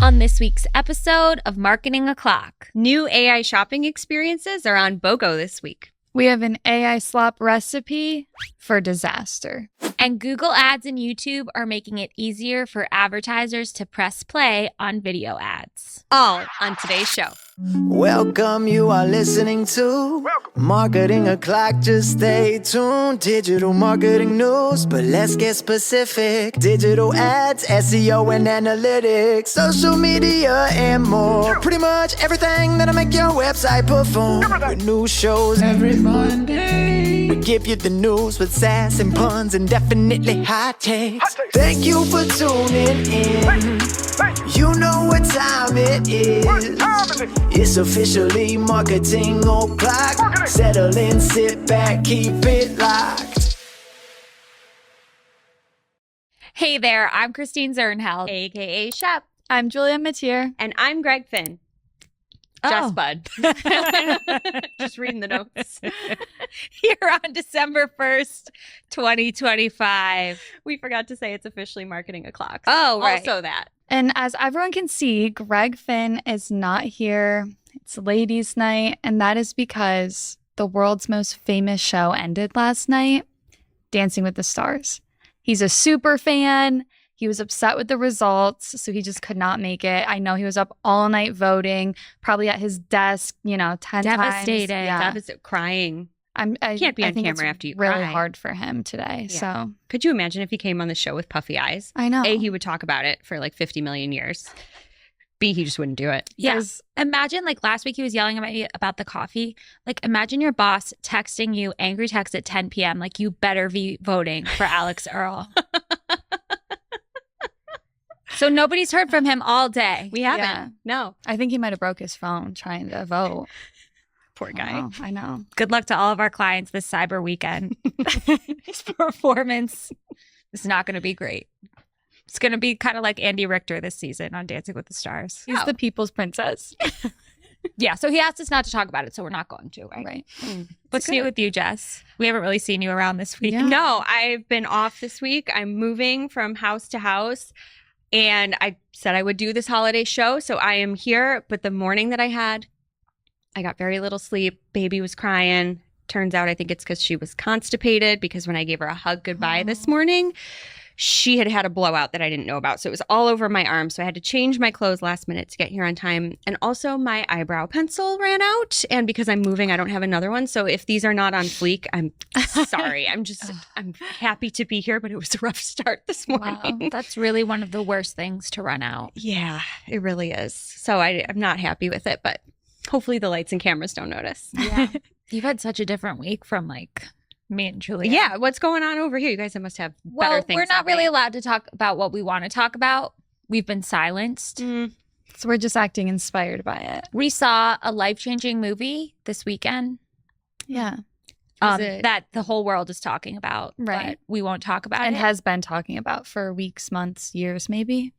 On this week's episode of Marketing O'Clock, New AI shopping experiences are on BOGO this week. We have an AI slop recipe for disaster. and Google Ads and YouTube are making it easier for advertisers to press play on video ads. All on today's show. Welcome, you are listening to Marketing O'Clock. Just stay tuned. Digital marketing news, but let's get specific. Digital ads, SEO and analytics, social media and more. Pretty much everything that'll make your website perform. With new shows every Monday. We give you the news with sass and puns and definitely hot takes. Thank you for tuning in. You know what time it is. It's officially Marketing O'Clock. Settle in, sit back, keep it locked. Hey there, I'm Christine Zernheld, AKA Shep. I'm Julia Matier. And I'm Greg Finn. Just Bud. Just reading the notes. Here on December 1st, 2025. We forgot to say it's officially Marketing O'Clock. Oh, right. Also that. And as everyone can see, Greg Finn is not here. It's ladies' night, and that is because the world's most famous show ended last night, Dancing with the Stars. He's a super fan. He was upset with the results, so he just could not make it. I know he was up all night voting, probably at his desk, 10 Devastated. times. Yeah. Devastated. Crying. I can't be on think camera it's after you really cry. hard for him today. Yeah. So Could you imagine if he came on the show with puffy eyes? I know. A, he would talk about it for like 50 million years. B, he just wouldn't do it. Yes. Imagine like last week he was yelling at me about the coffee. Like imagine your boss texting you angry text at 10 p.m. like you better be voting for Alex Earl. So nobody's heard from him all day. We haven't. Yeah. No. I think he might have broke his phone trying to vote. Poor guy. I know. Good luck to all of our clients this cyber weekend. His performance is not going to be great. It's going to be kind of like Andy Richter this season on Dancing with the Stars. He's the people's princess. Yeah, so he asked us not to talk about it, so we're not going to, right? What's new with you, Jess? We haven't really seen you around this week. Yeah. No, I've been off this week. I'm moving from house to house. And I said I would do this holiday show, so I am here. But the morning that I got very little sleep. Baby was crying. Turns out I think it's because she was constipated, because when I gave her a hug goodbye this morning, she had a blowout that I didn't know about. So it was all over my arm. So I had to change my clothes last minute to get here on time. And also my eyebrow pencil ran out. And because I'm moving, I don't have another one. So if these are not on fleek, I'm sorry. I'm happy to be here, but it was a rough start this morning. Wow, that's really one of the worst things to run out. Yeah, it really is. So I'm not happy with it, but hopefully the lights and cameras don't notice. Yeah. You've had such a different week from like me and Julia. Yeah, what's going on over here? You guys must have better things. We're not happening. really allowed to talk about what we want to talk about. We've been silenced. So we're just acting inspired by it. We saw a life-changing movie this weekend Yeah. that the whole world is talking about. Right. But we won't talk about And it. has been talking about for weeks, months, years, maybe.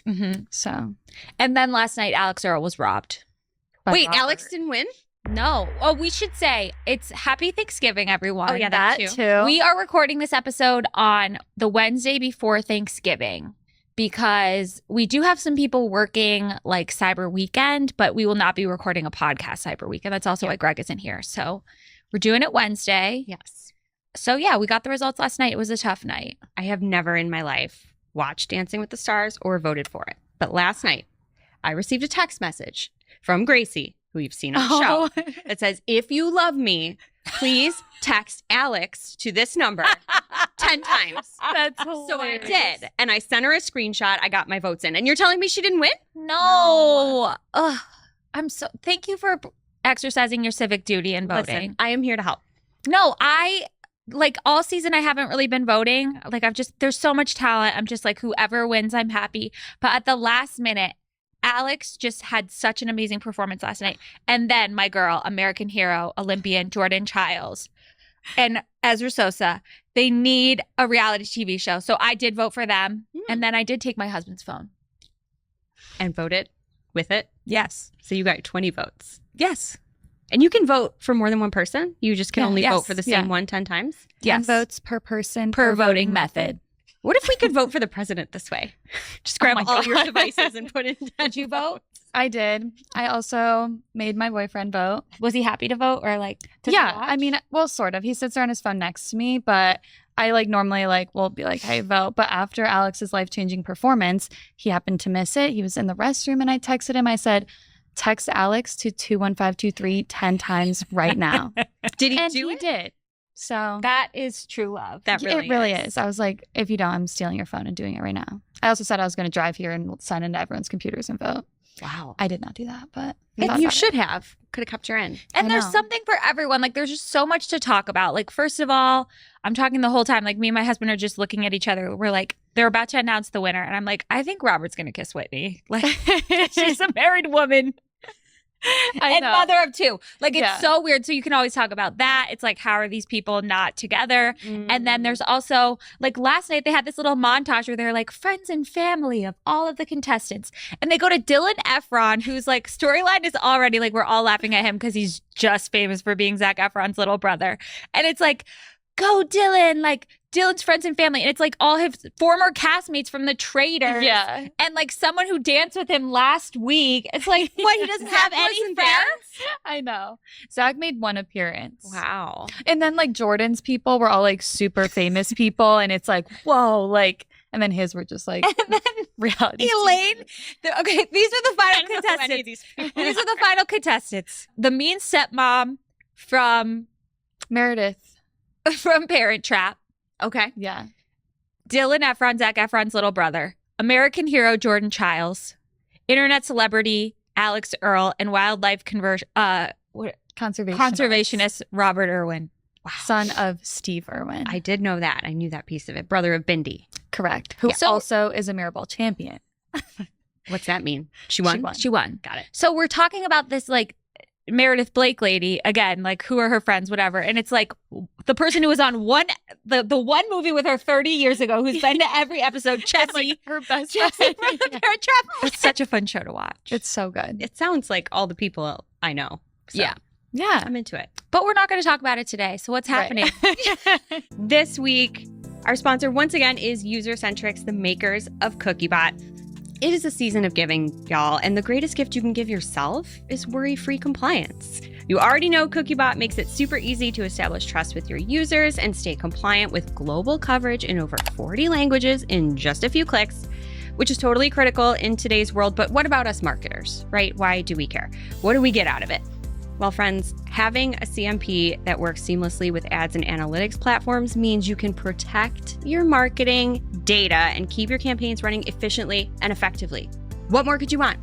Mm-hmm. So. And then last night, Alex Earl was robbed. by Wait, Robert. Alex didn't win? No. Oh, we should say it's Happy Thanksgiving, everyone. Oh, yeah, That that too. We are recording this episode on the Wednesday before Thanksgiving because we do have some people working like Cyber Weekend, but we will not be recording a podcast Cyber Weekend. That's also why Greg isn't here. So we're doing it Wednesday. Yes. So yeah, we got the results last night. It was a tough night. I have never in my life watched Dancing with the Stars or voted for it. But last night, I received a text message from Gracie, who you've seen on the show, that says, if you love me, please text Alex to this number 10 times. That's So I did. And I sent her a screenshot. I got my votes in. And you're telling me she didn't win? No. Ugh. Thank you for exercising your civic duty and voting. Listen, I am here to help. No, like all season I haven't really been voting. Like there's so much talent. I'm just like whoever wins, I'm happy. But at the last minute, Alex just had such an amazing performance last night. And then my girl, American hero, Olympian Jordan Childs and Ezra Sosa, they need a reality TV show. So I did vote for them. And then I did take my husband's phone. And voted with it. Yes. So you got 20 votes. Yes. And you can vote for more than one person. You just can Yeah, only yes, vote for the same yeah. one 10 times. 10 votes per person Per voting method. What if we could vote for the president this way? Just grab my all your God. devices and put it in. Did you vote? I did. I also made my boyfriend vote. Was he happy to vote or like? does he Yeah, watch? I mean, well, sort of. He sits there on his phone next to me, but I like normally like will be like, "Hey, vote." But after Alex's life-changing performance, he happened to miss it. He was in the restroom, and I texted him. I said, "Text Alex to 21523 10 times right now." Did he And do he it? did. So that is true love. That it really is. I was like, if you don't, I'm stealing your phone and doing it right now. I also said I was going to drive here and sign into everyone's computers and vote. Wow. I did not do that, but And you should have. Could have kept your end. And I there's know. something for everyone. Like, there's just so much to talk about. Like, first of all, I'm talking the whole time. Like, me and my husband are just looking at each other. We're like, they're about to announce the winner. And I'm like, I think Robert's going to kiss Whitney. Like, she's a married woman and know. mother of two. Like, it's Yeah. so weird. So you can always talk about that. It's like, how are these people not together? And then there's also, like, last night they had this little montage where they're like, friends and family of all of the contestants. And they go to Dylan Efron, who's like, storyline is already like, we're all laughing at him because he's just famous for being Zac Efron's little brother. And it's like, go Dylan, like Dylan's friends and family. And it's like all his former castmates from The Traitors. Yeah. And like someone who danced with him last week. It's like, what? He doesn't have any wasn't friends? I know. Zach made one appearance. Wow. And then like Jordan's people were all like super famous people. And it's like, whoa, like, and then his were just like And then reality. Elaine. Okay, these are the final I don't know any contestants. of these people. These are the final contestants. The mean stepmom from Meredith. Parent Trap. Okay. Yeah. Dylan Efron, Zac Efron's little brother. American hero Jordan Childs. Internet celebrity Alex Earl. And wildlife conservationist Robert Irwin. Son of Steve Irwin. I did know that. I knew that piece of it. Brother of Bindi. Correct. Who So- also is a Mirrorball champion. What's that mean? She won? She won. Got it. So we're talking about this like Meredith Blake lady again, like who are her friends, whatever. And it's like the person who was on the one movie with her 30 years ago, who's been to every episode, Chessie. Her best Chessie friend. from the Parent Trap. It's such a fun show to watch. It's so good. It sounds like all the people I know. So Yeah. Yeah. I'm into it. But we're not going to talk about it today. So what's happening? This week, our sponsor once again is UserCentrics, the makers of CookieBot. It is a season of giving, y'all, and the greatest gift you can give yourself is worry-free compliance. You already know CookieBot makes it super easy to establish trust with your users and stay compliant with global coverage in over 40 languages in just a few clicks, which is totally critical in today's world. But what about us marketers, right? Why do we care? What do we get out of it? Well, friends, having a CMP that works seamlessly with ads and analytics platforms means you can protect your marketing data and keep your campaigns running efficiently and effectively. What more could you want?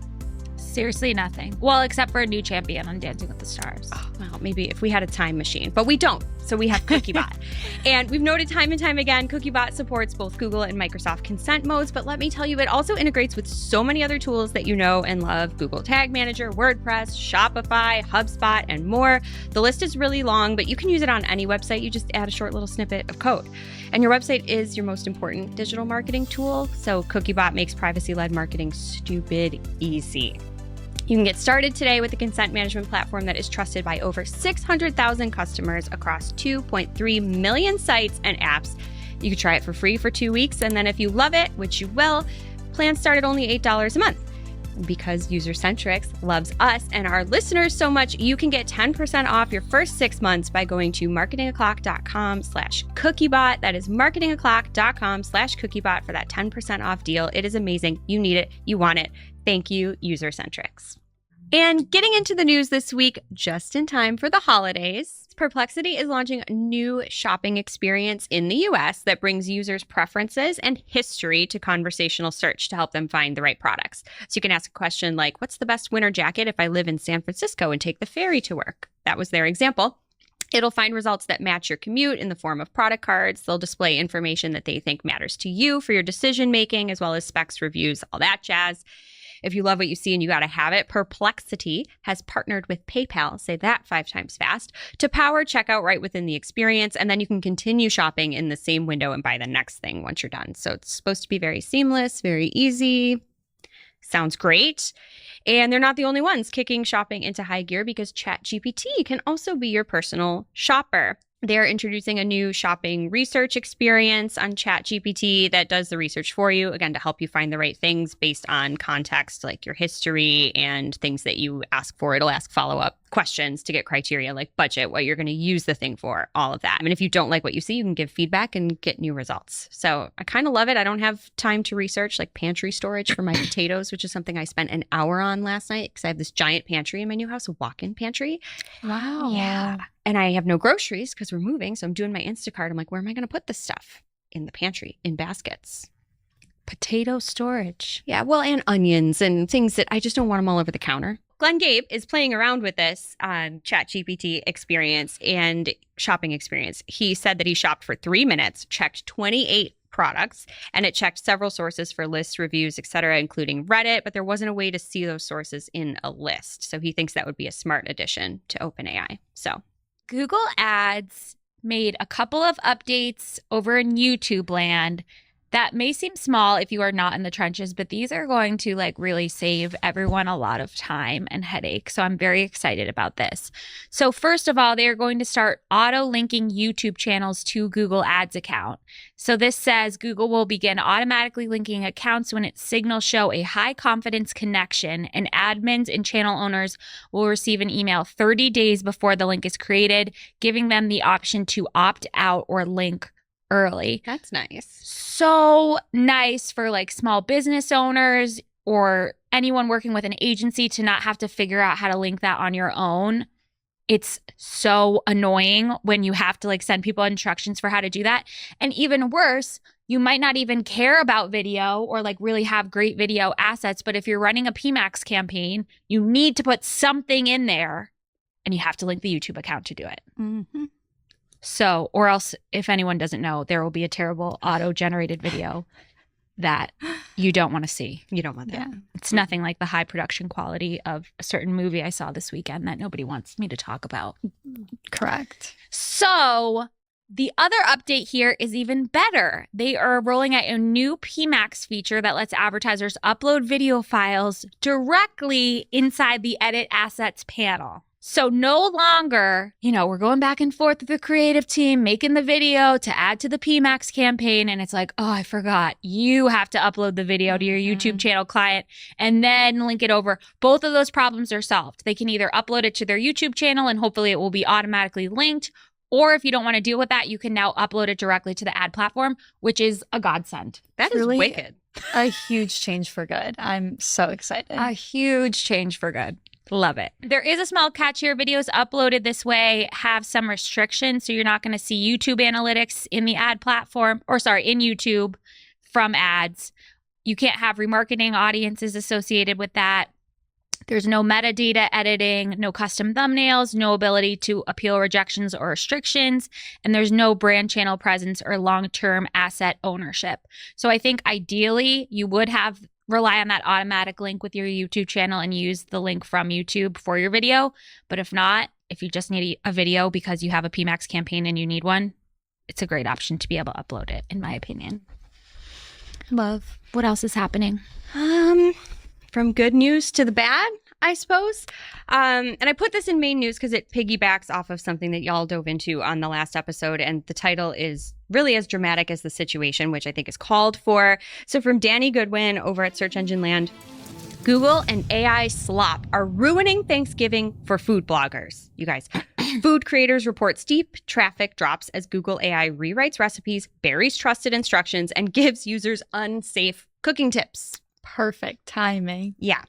Seriously, nothing. Well, except for a new champion on Dancing with the Stars. Well, maybe if we had a time machine, but we don't. So we have CookieBot. And we've noted time and time again, CookieBot supports both Google and Microsoft consent modes. But let me tell you, it also integrates with so many other tools that you know and love: Google Tag Manager, WordPress, Shopify, HubSpot, and more. The list is really long, but you can use it on any website. You just add a short little snippet of code. And your website is your most important digital marketing tool. So CookieBot makes privacy-led marketing stupid easy. You can get started today with the consent management platform that is trusted by over 600,000 customers across 2.3 million sites and apps. You can try it for free for 2 weeks, and then if you love it, which you will, plans start at only $8 a month. And because UserCentrics loves us and our listeners so much, you can get 10% off your first 6 months by going to marketingoclock.com/cookiebot. That is marketingoclock.com/cookiebot for that 10% off deal. It is amazing. You need it. You want it. Thank you, UserCentrics. And getting into the news this week, just in time for the holidays, Perplexity is launching a new shopping experience in the US that brings users' preferences and history to conversational search to help them find the right products. So you can ask a question like, what's the best winter jacket if I live in San Francisco and take the ferry to work? That was their example. It'll find results that match your commute in the form of product cards. They'll display information that they think matters to you for your decision making, as well as specs, reviews, all that jazz. If you love what you see and you got to have it, Perplexity has partnered with PayPal, say that 5 times fast, to power checkout right within the experience. And then you can continue shopping in the same window and buy the next thing once you're done. So it's supposed to be very seamless, very easy. Sounds great. And they're not the only ones kicking shopping into high gear, because ChatGPT can also be your personal shopper. They're introducing a new shopping research experience on ChatGPT that does the research for you, again, to help you find the right things based on context, like your history and things that you ask for. It'll ask follow-up questions to get criteria like budget, what you're going to use the thing for, all of that. I mean, if you don't like what you see, you can give feedback and get new results. So I kind of love it. I don't have time to research like pantry storage for my potatoes, which is something I spent an hour on last night because I have this giant pantry in my new house, a walk-in pantry. Wow. Yeah. And I have no groceries because we're moving. So I'm doing my Instacart. I'm like, where am I going to put this stuff? In the pantry, in baskets. Potato storage. Yeah, well, and onions and things that I just don't want them all over the counter. Glenn Gabe is playing around with this ChatGPT experience and shopping experience. He said that he shopped for 3 minutes, checked 28 products, and it checked several sources for lists, reviews, etc., including Reddit, but there wasn't a way to see those sources in a list. So he thinks that would be a smart addition to OpenAI. So Google Ads made a couple of updates over in YouTube land that may seem small if you are not in the trenches, but these are going to like really save everyone a lot of time and headache. So I'm very excited about this. So first of all, they are going to start auto-linking YouTube channels to Google Ads account. So this says Google will begin automatically linking accounts when its signals show a high confidence connection, and admins and channel owners will receive an email 30 days before the link is created, giving them the option to opt out or link early. that's nice. So nice for like small business owners or anyone working with an agency to not have to figure out how to link that on your own. It's so annoying when you have to like send people instructions for how to do that. And even worse, you might not even care about video or like really have great video assets. But if you're running a PMAX campaign, you need to put something in there and you have to link the YouTube account to do it. Mm-hmm. So, or else, if anyone doesn't know, there will be a terrible auto-generated video that you don't want to see. You don't want that. Yeah. It's nothing like the high production quality of a certain movie I saw this weekend that nobody wants me to talk about. Correct. So, the other update here is even better. They are rolling out a new PMAX feature that lets advertisers upload video files directly inside the Edit Assets panel. So no longer, we're going back and forth with the creative team, making the video to add to the PMAX campaign. And it's like, oh, I forgot. You have to upload the video to your YouTube channel client and then link it over. Both of those problems are solved. They can either upload it to their YouTube channel and hopefully it will be automatically linked. Or if you don't want to deal with that, you can now upload it directly to the ad platform, which is a godsend. That is Truly wicked. A huge change for good. I'm so excited. A huge change for good. Love it. There is a small catch here. Videos uploaded this way have some restrictions. So you're not going to see YouTube analytics in the ad platform, in YouTube from ads. You can't have remarketing audiences associated with that. There's no metadata editing, no custom thumbnails, no ability to appeal rejections or restrictions, and there's no brand channel presence or long-term asset ownership. So I think ideally you would rely on that automatic link with your YouTube channel and use the link from YouTube for your video. But if not, if you just need a video because you have a PMAX campaign and you need one, it's a great option to be able to upload it, in my opinion. Love. What else is happening? From good news to the bad, I suppose. And I put this in main news because it piggybacks off of something that y'all dove into on the last episode. And the title is really as dramatic as the situation, which I think is called for. So from Danny Goodwin over at Search Engine Land, Google and AI slop are ruining Thanksgiving for food bloggers. You guys, food creators report steep traffic drops as Google AI rewrites recipes, buries trusted instructions, and gives users unsafe cooking tips. Perfect timing. Yeah.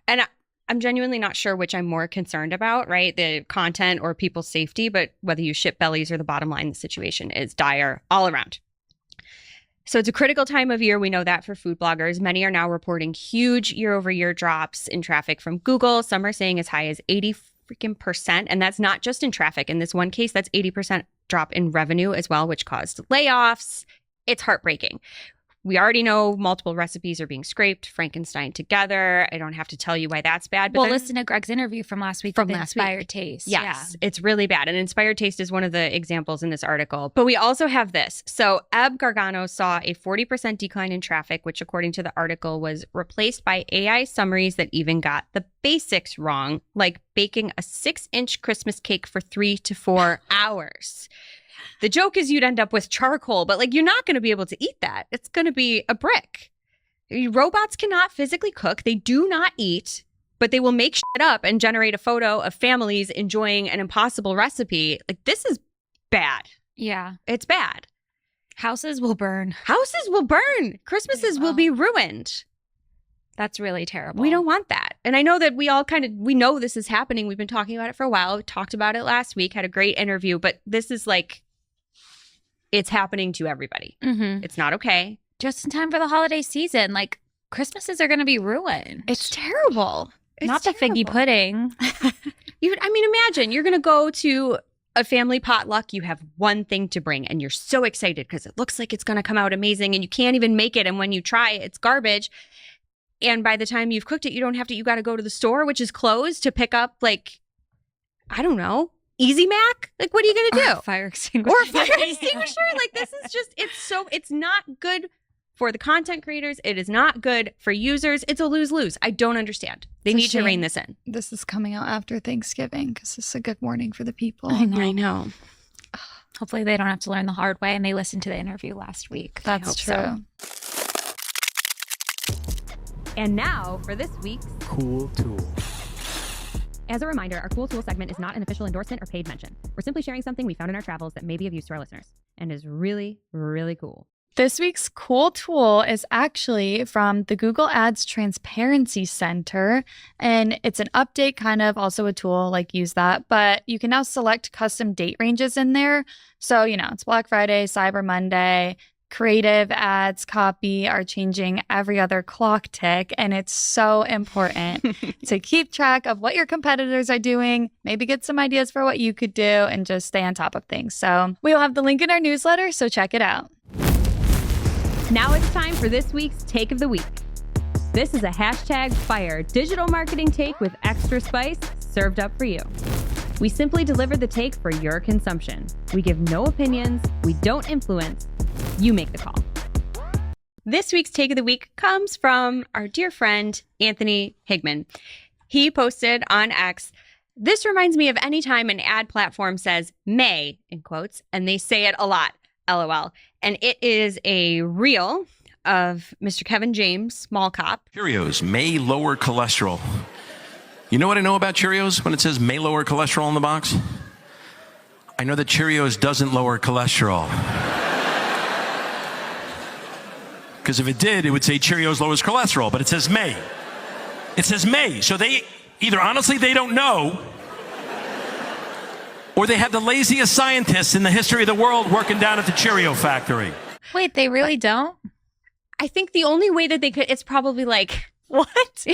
And I'm genuinely not sure which I'm more concerned about, right? The content or people's safety, but whether you ship bellies or the bottom line, the situation is dire all around. So it's a critical time of year. We know that for food bloggers. Many are now reporting huge year-over-year drops in traffic from Google. Some are saying as high as 80%. And that's not just in traffic. In this one case, that's 80% drop in revenue as well, which caused layoffs. It's heartbreaking. We already know multiple recipes are being scraped, Frankenstein together. I don't have to tell you why that's bad. But Well, listen to Greg's interview from last week with Inspired Taste. Yes, it's really bad. And Inspired Taste is one of the examples in this article. But we also have this. So Eb Gargano saw a 40% decline in traffic, which according to the article was replaced by AI summaries that even got the basics wrong, like baking a 6-inch Christmas cake for 3 to 4 hours. The joke is you'd end up with charcoal, but like you're not going to be able to eat that. It's going to be a brick. Robots cannot physically cook. They do not eat, but they will make shit up and generate a photo of families enjoying an impossible recipe. Like, this is bad. Yeah. It's bad. Houses will burn. Houses will burn. Christmases will be ruined. That's really terrible. We don't want that. And I know that we know this is happening. We've been talking about it for a while. We talked about it last week, had a great interview, but this is like, it's happening to everybody. Mm-hmm. It's not okay. Just in time for the holiday season. Like, Christmases are going to be ruined. It's terrible. It's not the figgy pudding. Imagine you're going to go to a family potluck. You have one thing to bring and you're so excited because it looks like it's going to come out amazing and you can't even make it. And when you try, it's garbage. And by the time you've cooked it, you got to go to the store, which is closed, to pick up, like, I don't know, Easy Mac? Like, what are you going to do? Fire extinguisher. Or a fire extinguisher? Like, this is just, it's not good for the content creators. It is not good for users. It's a lose-lose. I don't understand. They need to rein this in. This is coming out after Thanksgiving because it's a good morning for the people. I know. Hopefully they don't have to learn the hard way and they listened to the interview last week. That's true. And now for this week's Cool Tool. As a reminder, our Cool Tool segment is not an official endorsement or paid mention. We're simply sharing something we found in our travels that may be of use to our listeners and is really, really cool. This week's cool tool is actually from the Google Ads Transparency Center, and it's an update, kind of also a tool, like use that, but you can now select custom date ranges in there. So, it's Black Friday, Cyber Monday, creative ads copy are changing every other clock tick, and it's so important to keep track of what your competitors are doing, maybe get some ideas for what you could do, and just stay on top of things. So we'll have the link in our newsletter, so check it out. Now it's time for this week's Take of the Week. This is a #fire digital marketing take with extra spice served up for you. We simply deliver the take for your consumption. We give no opinions. We don't influence. You make the call. This week's Take of the Week comes from our dear friend, Anthony Higman. He posted on X, "This reminds me of any time an ad platform says may, in quotes, and they say it a lot, LOL. And it is a reel of Mr. Kevin James, mall cop. Cheerios may lower cholesterol. You know what I know about Cheerios when it says may lower cholesterol on the box? I know that Cheerios doesn't lower cholesterol. Because if it did, it would say Cheerios lowers cholesterol, but it says may. It says may. So they either honestly they don't know, or they have the laziest scientists in the history of the world working down at the Cheerio factory. Wait, they really don't? I think the only way that they could, it's probably like, what?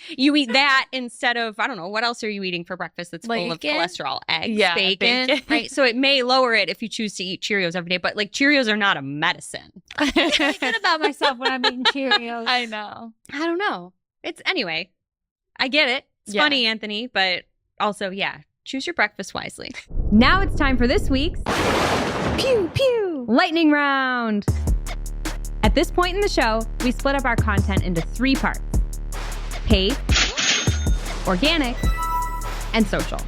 You eat that instead of, I don't know, what else are you eating for breakfast that's full of cholesterol? Eggs, bacon. Right? So it may lower it if you choose to eat Cheerios every day, but like Cheerios are not a medicine. I feel good about myself when I'm eating Cheerios. I know. I don't know. Anyway, I get it. It's funny, Anthony, but also, choose your breakfast wisely. Now it's time for this week's Pew Pew Lightning Round. At this point in the show, we split up our content into 3 parts: paid, organic, and social.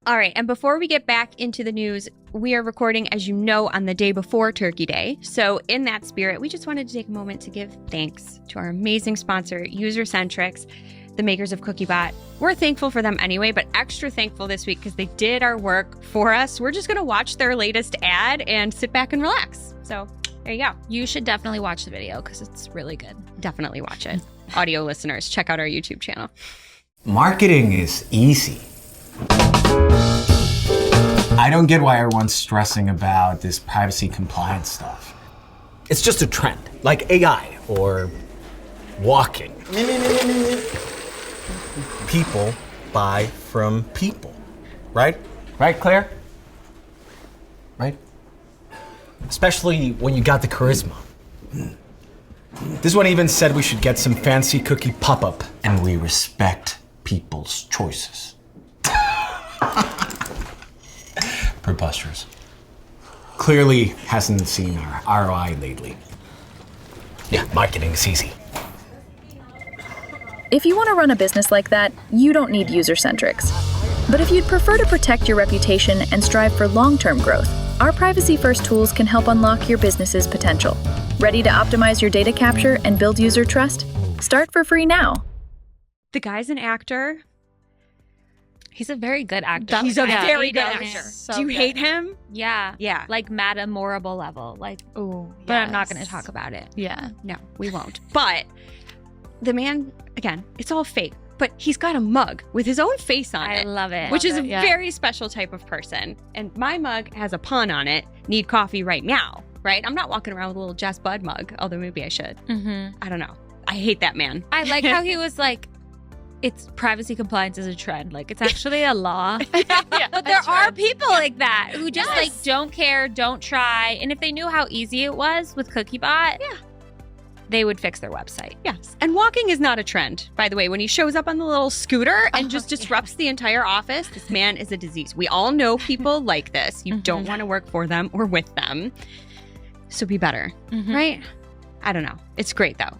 All right, and before we get back into the news, we are recording, as you know, on the day before Turkey Day. So in that spirit, we just wanted to take a moment to give thanks to our amazing sponsor, Usercentrics, the makers of CookieBot. We're thankful for them anyway, but extra thankful this week because they did our work for us. We're just going to watch their latest ad and sit back and relax. So there you go. You should definitely watch the video because it's really good. Definitely watch it. Audio listeners, check out our YouTube channel. Marketing is easy. I don't get why everyone's stressing about this privacy compliance stuff. It's just a trend, like AI or walking. People buy from people, right? Right, Claire? Right? especially when you got the charisma. This one even said we should get some fancy cookie pop-up, and we respect people's choices. Preposterous. Clearly hasn't seen our ROI lately. Yeah, marketing is easy. If you want to run a business like that, you don't need user-centrics. But if you'd prefer to protect your reputation and strive for long-term growth, our privacy-first tools can help unlock your business's potential. Ready to optimize your data capture and build user trust? Start for free now. The guy's an actor. He's a very good actor. He's a very he good does. actor. So Do you good. hate him? Yeah. Yeah. Like Madame Morrible level. Like, Oh, but I'm not going to talk about it. Yeah. No, we won't. But the man, again, it's all fake. But he's got a mug with his own face on I it. love it. Which is a yeah. very special type of person. And my mug has a pun on it. Need coffee right now. Right? I'm not walking around with a little Jess Bud mug, although maybe I should. Mm-hmm. I don't know. I hate that man. I like how he was like, it's privacy compliance is a trend. Like, it's actually a law. But there are people like that who just like don't care, don't try. And if they knew how easy it was with CookieBot, they would fix their website. Yes. And walking is not a trend, by the way. When he shows up on the little scooter and just disrupts the entire office, this man is a disease. We all know people like this. You don't want to work for them or with them. So be better, right? I don't know. It's great, though.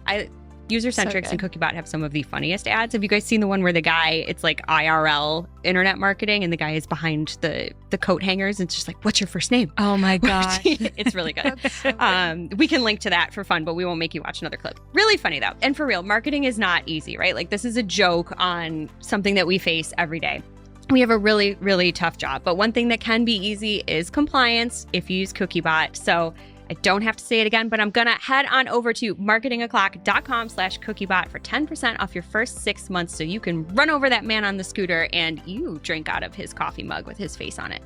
User-centrics and CookieBot have some of the funniest ads. Have you guys seen the one where the guy, it's like IRL internet marketing, and the guy is behind the coat hangers, and it's just like, what's your first name? Oh my gosh. It's really good. We can link to that for fun, but we won't make you watch another clip. Really funny, though. And for real, marketing is not easy, right? Like, this is a joke on something that we face every day. We have a really, really tough job. But one thing that can be easy is compliance if you use CookieBot. So I don't have to say it again, but I'm going to head on over to marketingoclock.com/cookiebot for 10% off your first 6 months so you can run over that man on the scooter and you drink out of his coffee mug with his face on it.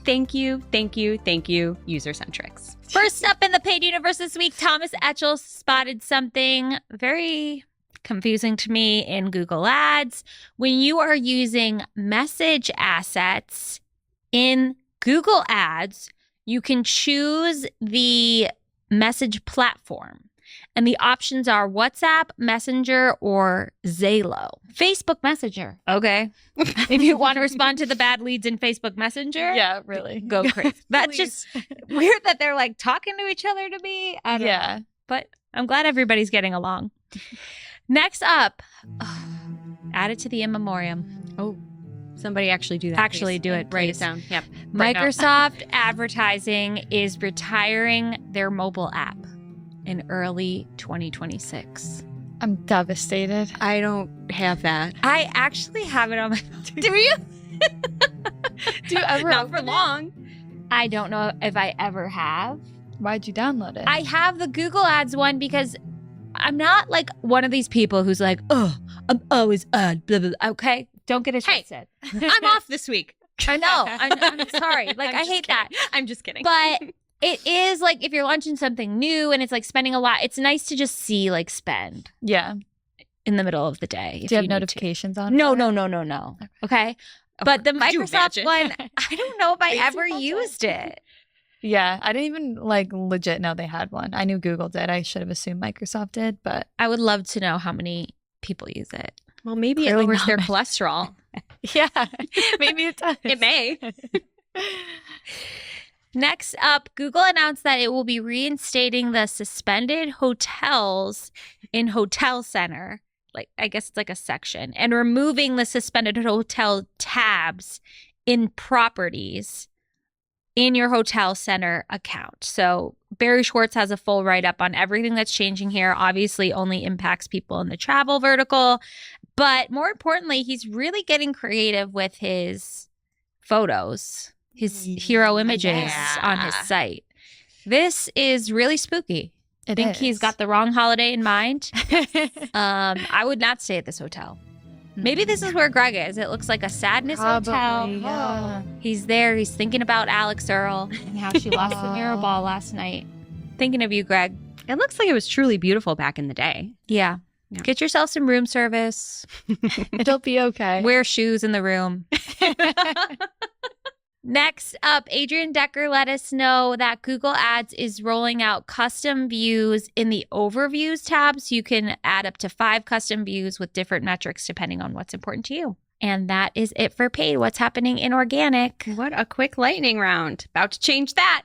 Thank you, thank you, thank you, User-Centrics. First up in the paid universe this week, Thomas Etchell spotted something very confusing to me in Google Ads. When you are using message assets in Google Ads, you can choose the message platform. And the options are WhatsApp, Messenger, or Zalo. Facebook Messenger. Okay. If you want to respond to the bad leads in Facebook Messenger, Yeah, really. go crazy. That's just weird that they're like talking to each other to me. I don't know. But I'm glad everybody's getting along. Next up, add it to the in memoriam. Oh, somebody actually do that. Actually please. do it, Write please. it down. Yep. Microsoft Advertising is retiring their mobile app in early 2026. I'm devastated. I don't have that. I actually have it on my phone. Do you? Do you ever Not open for it? long. I don't know if I ever have. Why'd you download it? I have the Google Ads one because I'm not like one of these people who's like, oh, I'm always ad, blah, blah, blah. Okay, don't get it Hey. twisted. I'm off this week. I know. I'm sorry. Like, I'm I just hate kidding. that. I'm just kidding. But it is like if you're launching something new and it's like spending a lot, it's nice to just see like spend Yeah. in the middle of the day. if Do you have need to. notifications on? No, for it? no. Okay. But the Could you Microsoft imagine? one, I don't know if I Crazy ever about that. used it. Yeah, I didn't even like legit know they had one. I knew Google did. I should have assumed Microsoft did, but I would love to know how many people use it. Well, maybe it Clearly lowers not their many. cholesterol. yeah, maybe it does. It may. Next up, Google announced that it will be reinstating the suspended hotels in Hotel Center. Like, I guess it's like a section, and removing the suspended hotel tabs in properties in your Hotel Center account. So Barry Schwartz has a full write-up on everything that's changing here. Obviously only impacts people in the travel vertical, but more importantly, he's really getting creative with his photos, his hero images on his site. This is really spooky. I think he's got the wrong holiday in mind. I would not stay at this hotel. Maybe this is where Greg is. It looks like a sadness hotel. Probably, yeah. He's there. He's thinking about Alex Earl and how she lost the mirror ball last night. Thinking of you, Greg. It looks like it was truly beautiful back in the day. Yeah. Yeah. Get yourself some room service. It'll be okay. Wear shoes in the room. Next up, Adrian Decker let us know that Google Ads is rolling out custom views in the overviews tab. So you can add up to 5 custom views with different metrics depending on what's important to you. And that is it for paid. What's happening in organic? What a quick lightning round. About to change that.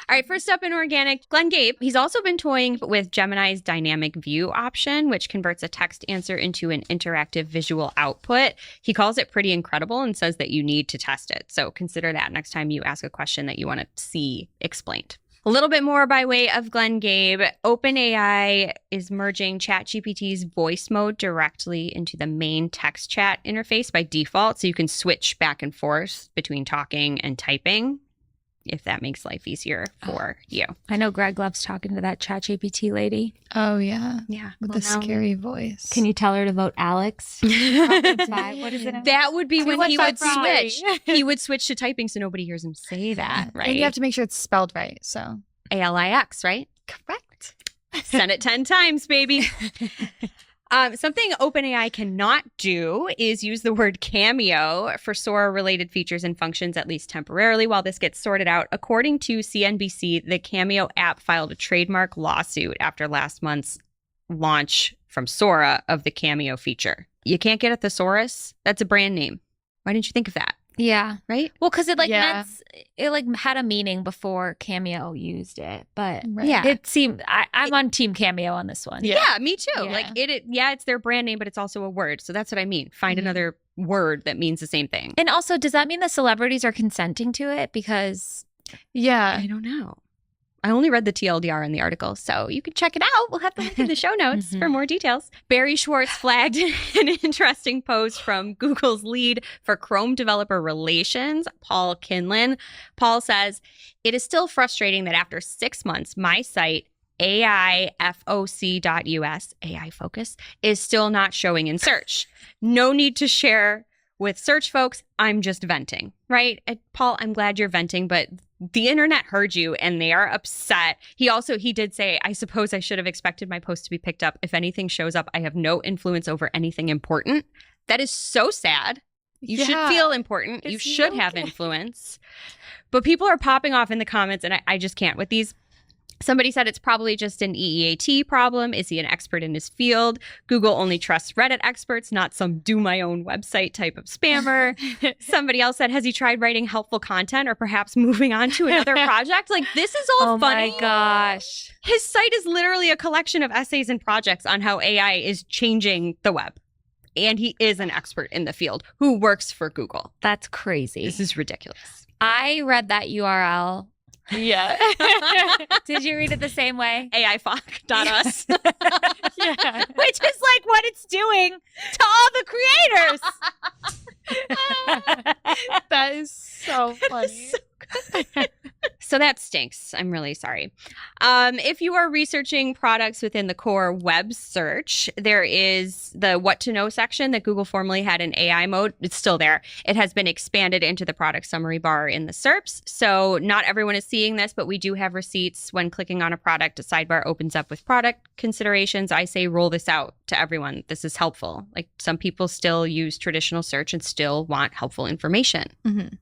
All right, first up in organic, Glenn Gabe. He's also been toying with Gemini's dynamic view option, which converts a text answer into an interactive visual output. He calls it pretty incredible and says that you need to test it. So consider that next time you ask a question that you want to see explained. A little bit more by way of Glenn Gabe. OpenAI is merging ChatGPT's voice mode directly into the main text chat interface by default, so you can switch back and forth between talking and typing, if that makes life easier for you. I know Greg loves talking to that ChatGPT lady. Oh, yeah. Yeah. With the scary voice. Can you tell her to vote Alex? What is it? That would be when he would 215. switch. He would switch to typing so nobody hears him say that, right? And you have to make sure it's spelled right, so. ALIX, right? Correct. Send it 10 times, baby. Something OpenAI cannot do is use the word cameo for Sora-related features and functions, at least temporarily, while this gets sorted out. According to CNBC, the Cameo app filed a trademark lawsuit after last month's launch from Sora of the Cameo feature. You can't get a thesaurus? That's a brand name. Why didn't you think of that? Yeah. Right? Well, because it Yeah. had a meaning before Cameo used it, but Right. Yeah. it seemed I'm on Team Cameo on this one. Yeah, me too. Yeah. Like it's their brand name, but it's also a word. So that's what I mean. Find another word that means the same thing. And also, does that mean the celebrities are consenting to it? Because Yeah. I don't know. I only read the TLDR in the article, so you can check it out. We'll have the link in the show notes for more details. Barry Schwartz flagged an interesting post from Google's lead for Chrome developer relations, Paul Kinlan. Paul says, "It is still frustrating that after 6 months, my site, AIFOC.us, AI Focus, is still not showing in search. No need to share with search folks. I'm just venting," right? And Paul, I'm glad you're venting, but the internet heard you and they are upset. He did say, "I suppose I should have expected my post to be picked up. If anything shows up, I have no influence over anything important." That is so sad. You should Yeah. feel important. You Is should he have okay? influence. But people are popping off in the comments and I just can't with these. Somebody said it's probably just an EEAT problem. Is he an expert in his field? Google only trusts Reddit experts, not some do my own website type of spammer. Somebody else said, has he tried writing helpful content or perhaps moving on to another project? Like, this is all oh funny. my gosh. His site is literally a collection of essays and projects on how AI is changing the web. And he is an expert in the field who works for Google. That's crazy. This is ridiculous. I read that URL. Yeah. Did you read it the same way? AIFOC.us. Yeah. Which is like what it's doing to all the creators. That is so funny. So that stinks. I'm really sorry. If you are researching products within the core web search, there is the what to know section that Google formerly had in AI mode. It's still there. It has been expanded into the product summary bar in the SERPs. So not everyone is seeing this, but we do have receipts. When clicking on a product, a sidebar opens up with product considerations. I say roll this out to everyone. This is helpful. Like, some people still use traditional search and still want helpful information. Mhm.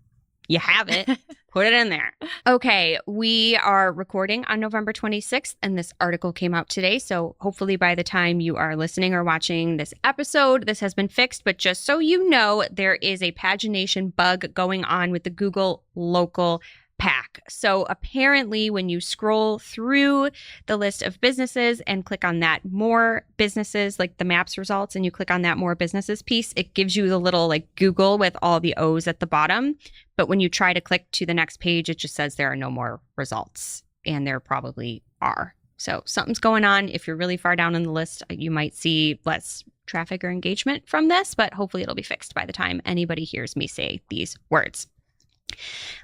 You have it. Put it in there. Okay, we are recording on November 26th, and this article came out today. So hopefully by the time you are listening or watching this episode, this has been fixed. But just so you know, there is a pagination bug going on with the Google local pack. So apparently when you scroll through the list of businesses and click on that more businesses, like the maps results, and you click on that more businesses piece, it gives you the little like Google with all the O's at the bottom. But when you try to click to the next page, it just says there are no more results, and there probably are. So something's going on. If you're really far down on the list, you might see less traffic or engagement from this, but hopefully it'll be fixed by the time anybody hears me say these words.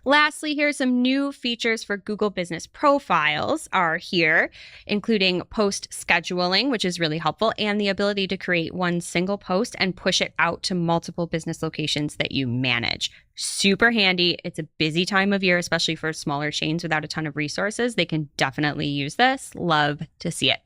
Lastly, here's some new features for Google Business Profiles are here, including post scheduling, which is really helpful, and the ability to create one single post and push it out to multiple business locations that you manage. Super handy. It's a busy time of year, especially for smaller chains without a ton of resources. They can definitely use this. Love to see it.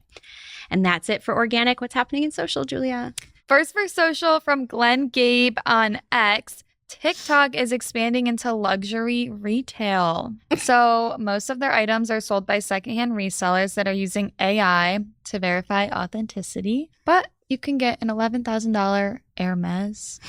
And that's it for organic. What's happening in social, Julia? First for social from Glenn Gabe on X. TikTok is expanding into luxury retail. So most of their items are sold by secondhand resellers that are using AI to verify authenticity. But you can get an $11,000 Hermes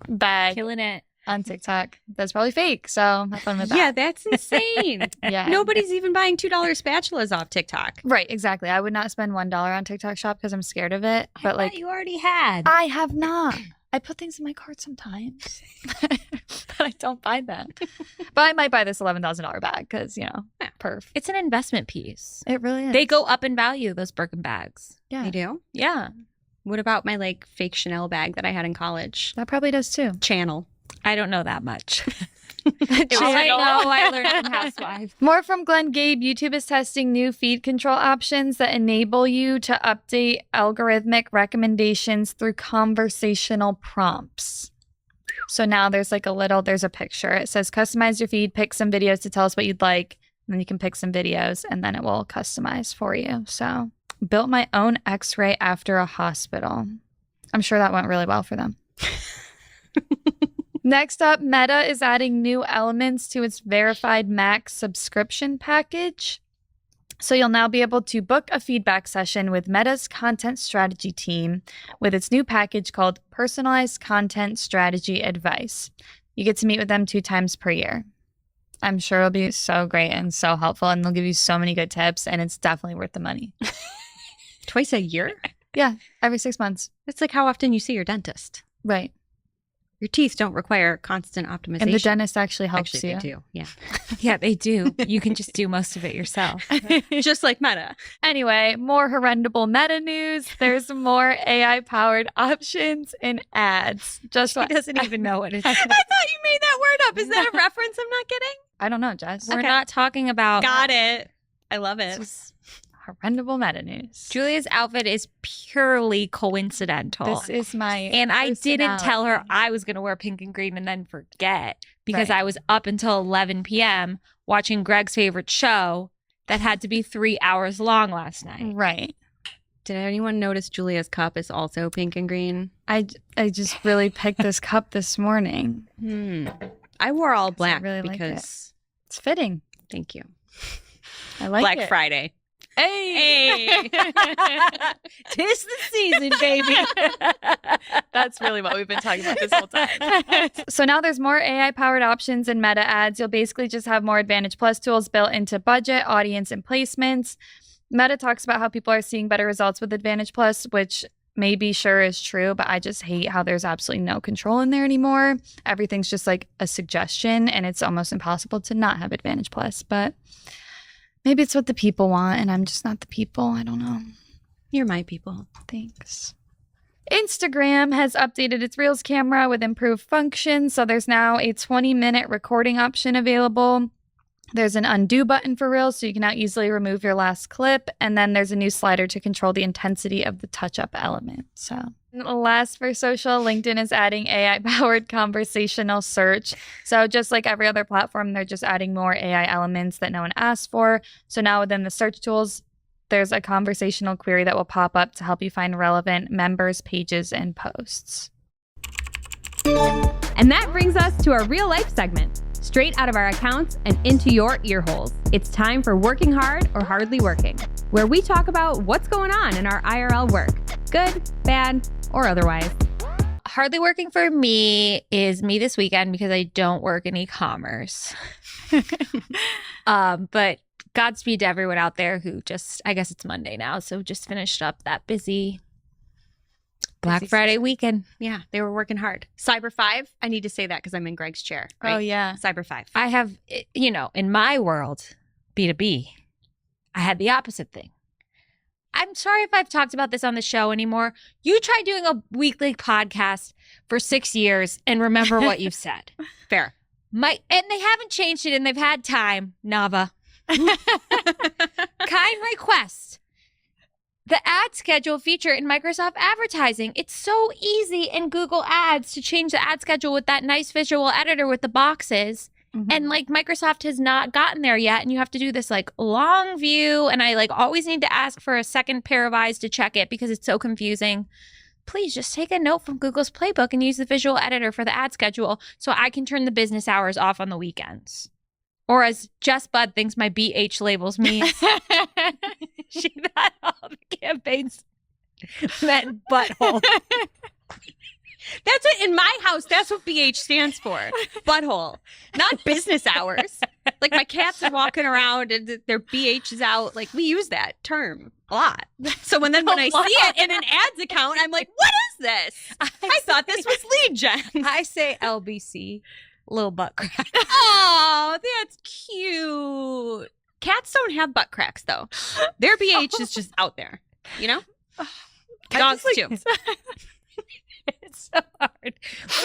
bag Killing it. on TikTok. That's probably fake. So have fun with that. Yeah, that's insane. Yeah. Nobody's even buying $2 spatulas off TikTok. Right, exactly. I would not spend $1 on TikTok shop because I'm scared of it. But like, you already had. I have not. I put things in my cart sometimes, but I don't buy them. But I might buy this $11,000 bag because, perf. It's an investment piece. It really is. They go up in value, those Birkin bags. Yeah. They do? Yeah. What about my like fake Chanel bag that I had in college? That probably does too. Channel. I don't know that much. All I know I learned from Housewives. More from Glenn Gabe. YouTube is testing new feed control options that enable you to update algorithmic recommendations through conversational prompts. So now there's a picture. It says customize your feed, pick some videos to tell us what you'd like. And then you can pick some videos and then it will customize for you. So built my own x-ray after a hospital. I'm sure that went really well for them. Next up, Meta is adding new elements to its verified Max subscription package. So you'll now be able to book a feedback session with Meta's content strategy team with its new package called Personalized Content Strategy Advice. You get to meet with them 2 times per year. I'm sure it'll be so great and so helpful, and they'll give you so many good tips, and it's definitely worth the money. Twice a year? Yeah, every 6 months. It's like how often you see your dentist. Right. Your teeth don't require constant optimization. And the dentist actually helps Actually, you. they do. Yeah. Yeah, they do. You can just do most of it yourself. Just like Meta. Anyway, more horrendable Meta news. There's more AI-powered options in ads. Just She doesn't even know what it is. I thought you made that word up. Is that a reference I'm not getting? I don't know, Jess. We're not talking about Got it. I love it. Horrendable Meta news. Julia's outfit is purely coincidental. This is my And I didn't tell her personality. I was going to wear pink and green and then forget because Right. I was up until 11 p.m. watching Greg's favorite show that had to be 3 hours long last night. Right. Did anyone notice Julia's cup is also pink and green? I just really picked this cup this morning. I wore all I black really like because It's fitting. thank you. I like Black it. Friday. Hey! Tis the season, baby. That's really what we've been talking about this whole time. So now there's more AI-powered options in Meta ads. You'll basically just have more Advantage Plus tools built into budget, audience, and placements. Meta talks about how people are seeing better results with Advantage Plus, which maybe sure is true, but I just hate how there's absolutely no control in there anymore. Everything's just like a suggestion, and it's almost impossible to not have Advantage Plus. But maybe it's what the people want, and I'm just not the people. I don't know. You're my people. Thanks. Instagram has updated its Reels camera with improved functions. So there's now a 20-minute recording option available. There's an undo button for Reels, so you can now easily remove your last clip. And then there's a new slider to control the intensity of the touch-up element. So last for social, LinkedIn is adding AI-powered conversational search. So just like every other platform, they're just adding more AI elements that no one asked for. So now within the search tools, there's a conversational query that will pop up to help you find relevant members, pages, and posts. And that brings us to our real life segment, straight out of our accounts and into your ear holes. It's time for Working Hard or Hardly Working, where we talk about what's going on in our IRL work, good, bad, or otherwise. Hardly working for me is me this weekend because I don't work in e-commerce. But Godspeed to everyone out there who just, I guess it's Monday now, so just finished up that busy Black Friday weekend. Yeah, they were working hard. Cyber 5, I need to say that because I'm in Greg's chair. Right? Oh, yeah. Cyber 5. I have, in my world, B2B, I had the opposite thing. I'm sorry if I've talked about this on the show anymore. You try doing a weekly podcast for 6 years and remember what you've said. Fair. And they haven't changed it and they've had time, Nava. Kind request. The ad schedule feature in Microsoft Advertising. It's so easy in Google Ads to change the ad schedule with that nice visual editor with the boxes. And like Microsoft has not gotten there yet. And you have to do this like long view. And I like always need to ask for a second pair of eyes to check it because it's so confusing. please just take a note from Google's playbook and use the visual editor for the ad schedule so I can turn the business hours off on the weekends. Or as Jess Budd thinks my BH labels me. She thought all the campaigns meant butthole. That's what, in my house, that's what BH stands for. Butthole. Not business hours. Like my cats are walking around and their BH is out. Like we use that term a lot. So when I see it in an ads account, I'm like, what is this? I thought this was lead gen. I say LBC, little butt crack. Oh, that's cute. Cats don't have butt cracks though. Their BH is just out there, you know? Dogs too. It's so hard.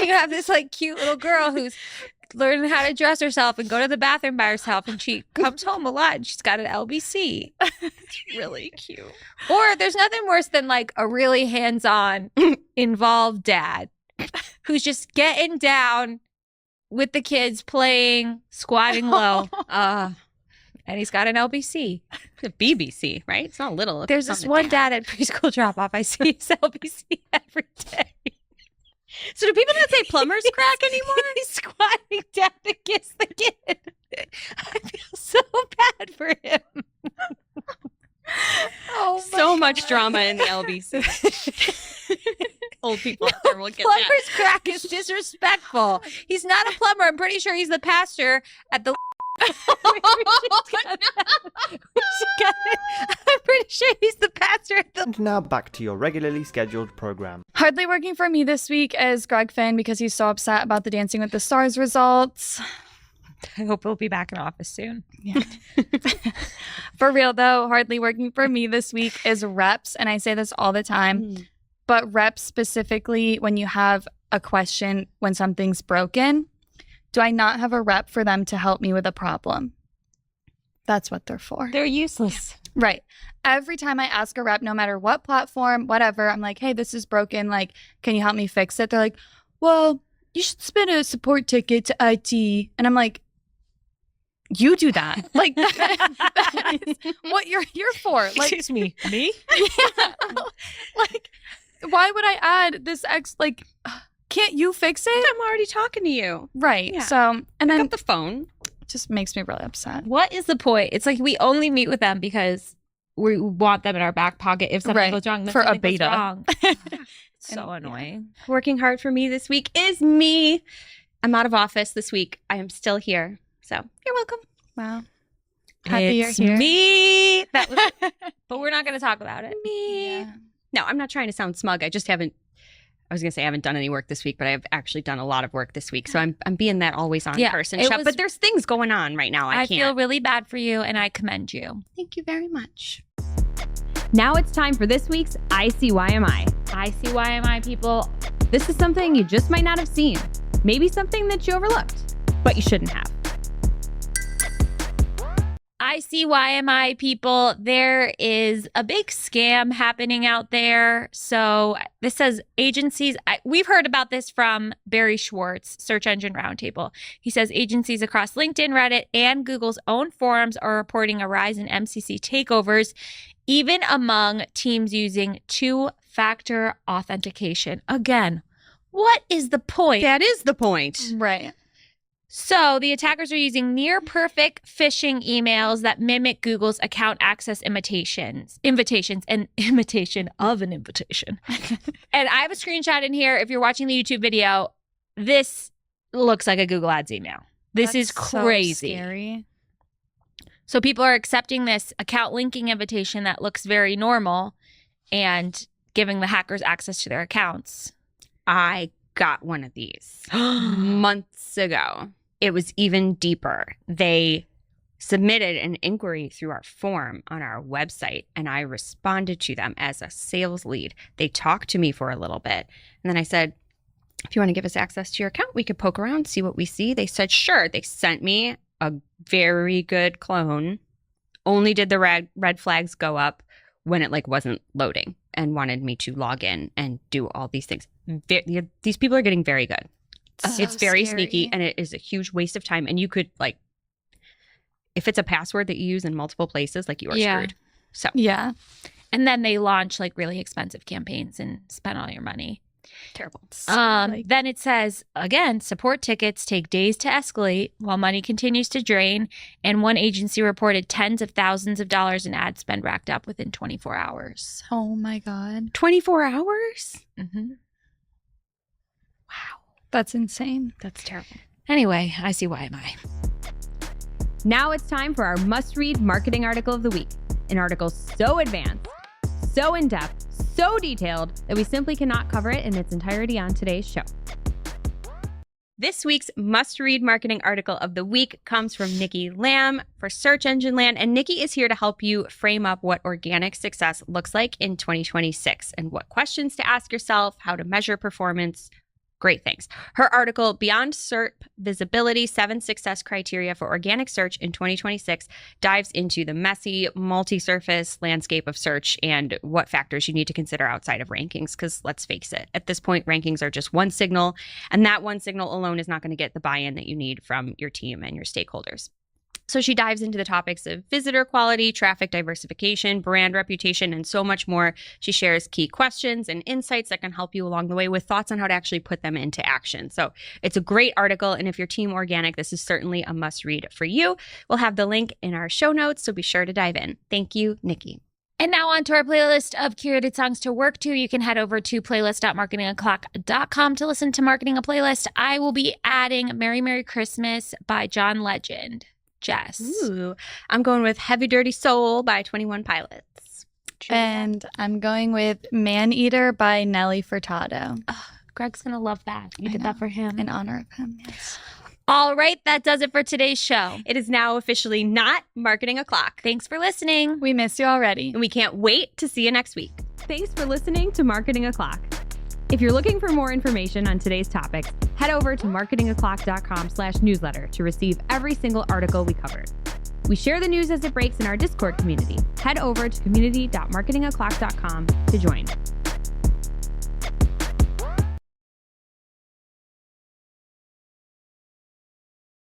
You have this like cute little girl who's learning how to dress herself and go to the bathroom by herself, and she comes home a lot and she's got an LBC. It's really cute. Or there's nothing worse than like a really hands-on, involved dad who's just getting down with the kids playing, squatting low. And he's got an LBC. A BBC, right? It's not little. There's this one dad at preschool drop-off. I see his LBC every day. So do people not say plumber's crack anymore? He's squatting down to kiss the kid. I feel so bad for him. Oh, so much drama in the LBC. Old people out there will get Plumber's that. crack is disrespectful. He's not a plumber. I'm pretty sure he's the pastor at the I'm pretty sure he's the pastor at the. And now back to your regularly scheduled program. Hardly working for me this week is Greg Finn because he's so upset about the Dancing with the Stars results. I hope he'll be back in office soon. Yeah. For real though, hardly working for me this week is reps, and I say this all the time, but reps specifically when you have a question when something's broken. Do I not have a rep for them to help me with a problem? That's what they're for. They're useless. Right. Every time I ask a rep, no matter what platform, whatever, I'm like, hey, this is broken. Like, can you help me fix it? They're like, well, you should submit a support ticket to IT. And I'm like, you do that. Like, that is what you're here for. Like, Excuse me. Me? yeah. Like, why would I add this like, can't you fix it? I'm already talking to you. Right. Yeah. So, and Pick then up the phone. it just makes me really upset. What is the point? It's like we only meet with them because we want them in our back pocket if something Right. goes wrong. then For a something goes beta. wrong. It's so And- annoying. Working hard for me this week is me. I'm out of office this week. I am still here. So you're welcome. Wow. Happy It's you're here. me. That was, but we're not going to talk about it. Me. Yeah. No, I'm not trying to sound smug. I just haven't. I was going to say I haven't done any work this week, but I've actually done a lot of work this week. So I'm being that always on Yeah, person. it Shep, was- but there's things going on right now. I I feel can't. really bad for you, and I commend you. Thank you very much. Now it's time for this week's ICYMI. ICYMI people. This is something you just might not have seen. Maybe something that you overlooked, but you shouldn't have. ICYMI people, there is a big scam happening out there. So this says agencies, we've heard about this from Barry Schwartz, Search Engine Roundtable. He says agencies across LinkedIn, Reddit, and Google's own forums are reporting a rise in MCC takeovers, even among teams using two-factor authentication. Again, what is the point? That is the point. Right. So the attackers are using near perfect phishing emails that mimic Google's account access invitations, and imitation of an invitation. And I have a screenshot in here. If you're watching the YouTube video, this looks like a Google Ads email. This is That's so crazy. scary. So people are accepting this account linking invitation that looks very normal and giving the hackers access to their accounts. I got one of these months ago. It was even deeper. They submitted an inquiry through our form on our website, and I responded to them as a sales lead. They talked to me for a little bit, and then I said, if you want to give us access to your account, we could poke around, see what we see. They said, sure. They sent me a very good clone. Only did the red flags go up when it wasn't loading, and wanted me to log in and do all these things. These people are getting very good. It's very sneaky, and it is a huge waste of time. And you could if it's a password that you use in multiple places, you are Yeah. screwed. So Yeah. And then they launch like really expensive campaigns and spend all your money. Terrible. Then it says, again, support tickets take days to escalate while money continues to drain. And one agency reported tens of thousands of dollars in ad spend racked up within 24 hours. Oh my God. 24 hours? Mm-hmm. Wow. That's insane. That's terrible. Anyway, ICYMI. Now it's time for our must-read marketing article of the week. An article so advanced, so in-depth, so detailed that we simply cannot cover it in its entirety on today's show. This week's must-read marketing article of the week comes from Nikki Lamb for Search Engine Land, and Nikki is here to help you frame up what organic success looks like in 2026 and what questions to ask yourself, how to measure performance. Great things. Her article, Beyond SERP Visibility, 7 Success Criteria for Organic Search in 2026, dives into the messy, multi-surface landscape of search and what factors you need to consider outside of rankings. Because let's face it, at this point, rankings are just one signal, and that one signal alone is not going to get the buy-in that you need from your team and your stakeholders. So she dives into the topics of visitor quality, traffic diversification, brand reputation, and so much more. She shares key questions and insights that can help you along the way with thoughts on how to actually put them into action. So it's a great article, and if you're team organic, this is certainly a must read for you. We'll have the link in our show notes, so be sure to dive in. Thank you, Nikki. And now on to our playlist of curated songs to work to. You can head over to playlist.marketingoclock.com to listen to Marketing a Playlist. I will be adding Merry Merry Christmas by John Legend. Jess. Ooh, I'm going with Heavy Dirty Soul by 21 Pilots. And I'm going with Man Eater by Nelly Furtado. Oh, Greg's going to love that. You did that for him. In honor of him, yes. All right, that does it for today's show. It is now officially not Marketing O'Clock. Thanks for listening. We missed you already. And we can't wait to see you next week. Thanks for listening to Marketing O'Clock. If you're looking for more information on today's topics, head over to marketingoclock.com/newsletter to receive every single article we covered. We share the news as it breaks in our Discord community. Head over to community.marketingoclock.com to join.